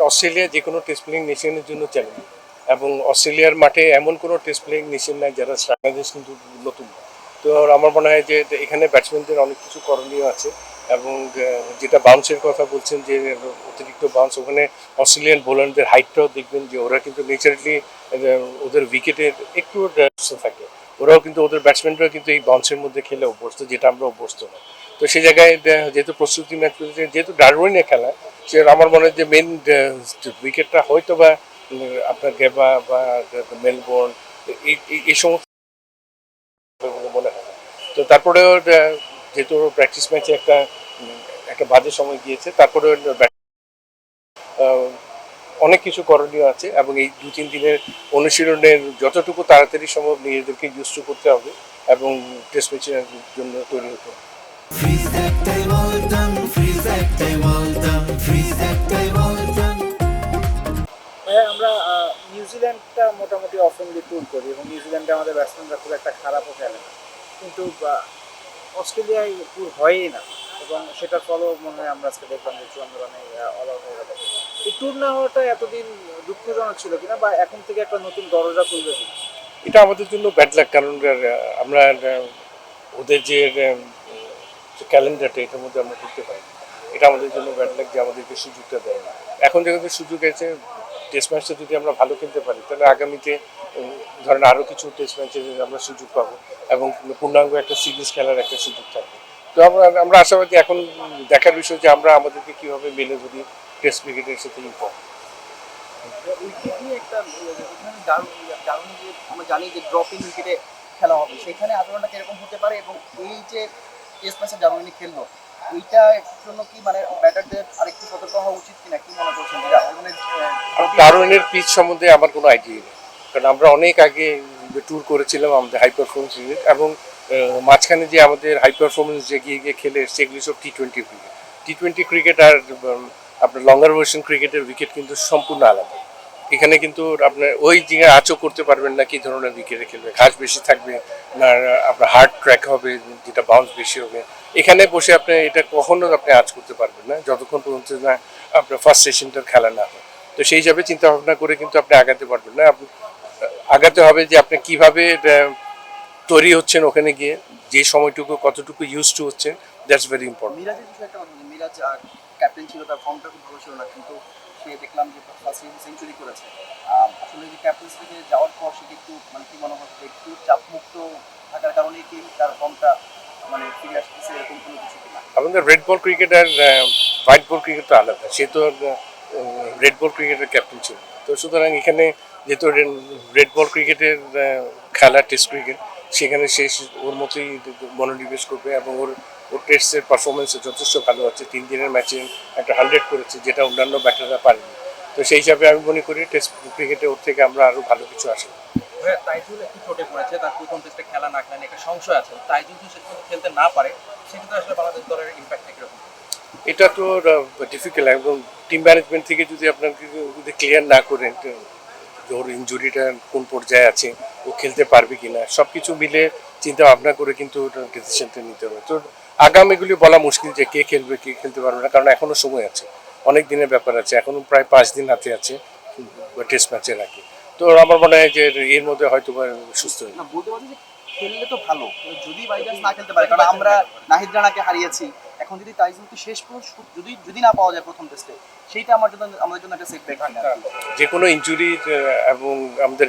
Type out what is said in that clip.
Australia যে কোনো test playing নেশনের জন্য চ্যালেঞ্জ, এবং অস্ট্রেলিয়ার মাঠে এমন কোনো টেস্ট প্লেয়িং নেশন নাই যারা বাংলাদেশ কিন্তু নতুন। তো আমার মনে হয় যে এখানে ব্যাটসম্যানদের অনেক কিছু করণীয় আছে, এবং যেটা বাউন্সের কথা বলছেন যে অতিরিক্ত বাউন্স, ওখানে অস্ট্রেলিয়ান বোলারদের হাইটটাও দেখবেন যে ওরা কিন্তু ন্যাচারালি ওদের উইকেটের একটু থাকে, ওরাও কিন্তু ওদের ব্যাটসম্যানরাও কিন্তু এই বাউন্সের মধ্যে খেলে অভ্যস্ত, যেটা আমরা অভ্যস্ত না। তো সেই জায়গায় যেহেতু প্রস্তুতি ম্যাচ চলছে, যেহেতু ডারউইনে খেলা, সে আমার মনে হয় যে মেন উইকেটটা হয়তো বা আপনার গেবা বা মেলবোর্ন এই সমস্ত মনে হয় না। তো তারপরেও যেহেতু প্র্যাকটিস ম্যাচে একটা বাজে সময় গিয়েছে, তারপরে অনেক কিছু করণীয় আছে, এবং এই 2-3 দিনের অনুশীলনের যতটুকু তাড়াতাড়ি সম্ভব নিজেদেরকে ইউজ করতে হবে এবং টেস্ট ম্যাচের জন্য তৈরি হতে হবে। হ্যাঁ, আমরা নিউজিল্যান্ডটা মোটামুটি অফেনলি টুর করি এবং নিউজিল্যান্ডে আমাদের ব্যাটসম্যানরা খুব একটা খারাপও খেলে না, কিন্তু অস্ট্রেলিয়ায় টুর হয়ই না, এবং সেটার ফলেও মনে হয় আমরা আজকে দেখলাম যে 54 রানে অল আউট হয়ে গেল। এই টুর না হওয়াটা এতদিন দুঃখজনক ছিল কিনা, বা এখন থেকে একটা নতুন দরজা খুলবে কিনা? এটা আমাদের জন্য ব্যাড লাক, কারণ আমরা ওদের যে ক্যালেন্ডারটা এটার মধ্যে আমরা ঢুকতে পারি, এটা আমাদের জন্য ব্যাড লাক যে আমাদেরকে সুযোগটা দেয় না। এখন যেহেতু সুযোগ আছে, টেস্ট ম্যাচটা যদি আমরা ভালো খেলতে পারি, তাহলে আগামীতে ধরেন আরও কিছু টেস্ট ম্যাচে আমরা সুযোগ পাবো, এবং পূর্ণাঙ্গ একটা সিরিজ খেলার একটা সুযোগ থাকবে। তো আমরা আশাবাদী। এখন দেখার বিষয় যে আমরা আমাদেরকে কীভাবে মেলে ধরি টেস্ট ক্রিকেটের সাথে ইম্পর্টেন্ট। উইকেট নিয়ে একটা দারুণ যে আমরা জানি যে ড্রপিং উইকেটে খেলা হবে, সেখানে আচরণটা কিরকম হতে পারে, এবং এই যে টেস্ট ম্যাচে জার্মানি খেললো, এইটার জন্য কি মানে ব্যাটারদের আরেকটু সতর্ক হওয়া উচিত কিনা, কি মনে করছেন? ডারউইনের পিচ সম্বন্ধে আমার কোনো আইডিয়া নেই, কারণ আমরা অনেক আগে ট্যুর করেছিলাম আমাদের হাই পারফরমেন্স ক্রিকেট, এবং মাঝখানে যে আমাদের হাই পারফরমেন্স যে গিয়ে গিয়ে খেলে এসছে এগুলি সব টি-20 ক্রিকেট। টি-20 ক্রিকেট আর আপনার লঙ্গার ভার্সন ক্রিকেটের উইকেট কিন্তু সম্পূর্ণ আলাদা। এখানে কিন্তু আপনার ওই জায়গায় আঁচও করতে পারবেন না কি ধরনের উইকেটে খেলবে, ঘাস বেশি থাকবে না, আপনার হার্ড ট্র্যাক হবে যেটা বাউন্স বেশি হবে। এখানে বসে আপনি এটা কখনো আপনি আঁচ করতে পারবেন না যতক্ষণ পর্যন্ত না আপনার ফার্স্ট সেশনটার খেলা না হয়। তো সেই হিসাবে চিন্তা ভাবনা করে কিন্তু আপনি আগাতে পারবেন না। আপনি আগাতে হবে যে আপনি কিভাবে তৈরি হচ্ছেন ওখানে গিয়ে, যে সময়টুকু কতটুকু ইউজ টু হচ্ছেন, দ্যাটস ভেরি ইম্পর্টেন্ট। মিরাজের বিষয়ে একটা কথা, মিরাজ ক্যাপ্টেন ছিল, তার ফর্মটা খুব ভালো ছিল না, কিন্তু সে দেখলাম যে ফার্স্ট সেঞ্চুরি করেছে। আসলে যে ক্যাপ্টেন্সি থেকে যাওয়ার পর সেটা একটু মানে কি মনে হচ্ছে, একটু চাপমুক্ত থাকার কারণেই কি তার ফর্মটা মানে ফিরে আসতেছে, এরকম কোনো কিছু কিনা? আমাদের রেড বল ক্রিকেট আর হোয়াইট বল ক্রিকেট তো আলাদা, সে তো রেড বল ক্রিকেটের ক্যাপ্টেন ছিল। তো সুতরাং এখানে যেহেতু রেড বল ক্রিকেটের খেলা টেস্ট ক্রিকেট, সেখানে সে ওর মতোই মনোনিবেশ করবে, এবং ওর টেস্টের পারফরমেন্স যথেষ্ট ভালো আছে। 3 দিনের ম্যাচে একটা 100 করেছে, যেটা অন্যান্য ব্যাটাররা পারেনি। তো সেই হিসাবে আমি মনে করি টেস্ট ক্রিকেটে ওর থেকে আমরা আরও ভালো কিছু আসে। তাইজুল একটু চোটে পড়েছে, তার প্রথম টেস্টে খেলা না খেলেন একটা সংশয় আছে। তাইজুল যদি শেষ পর্যন্ত খেলতে না পারে, সেক্ষেত্রে আসলে বাংলাদেশ দলের ইম্প্যাক্টটা কিরকম? এটা তো ডিফিকাল্ট, এবং টিম ম্যানেজমেন্ট থেকে যদি আপনাকে যদি ক্লিয়ার না করেন ওর ইঞ্জুরিটা কোন পর্যায়ে আছে, ও খেলতে পারবে কিনা, সব কিছু মিলে চিন্তা ভাবনা করে কিন্তু ডিসিশনটা নিতে হবে। তো আগামীগুলি বলা মুশকিল যে কে খেলবে কে খেলতে পারবে না, কারণ এখনও সময় আছে, অনেক দিনের ব্যাপার আছে, এখনও প্রায় 5 দিন হাতে আছে টেস্ট ম্যাচের আগে। তো আমার মনে হয় যে এর মধ্যে হয়তো সুস্থ হয়ে না, বলতে পারছি যে খেললে তো ভালো, যদি বাই চান্স না খেলতে পারে, কারণ আমরা নাহিদ রানাকে হারিয়েছি, এখন যদি তাইজুলকে শেষ পর্যন্ত যদি যদি না পাওয়া যায় প্রথম টেস্টে, সেইটা আমাদের জন্য একটা সেটব্যাক। যে কোনো ইনজুরি এবং আমাদের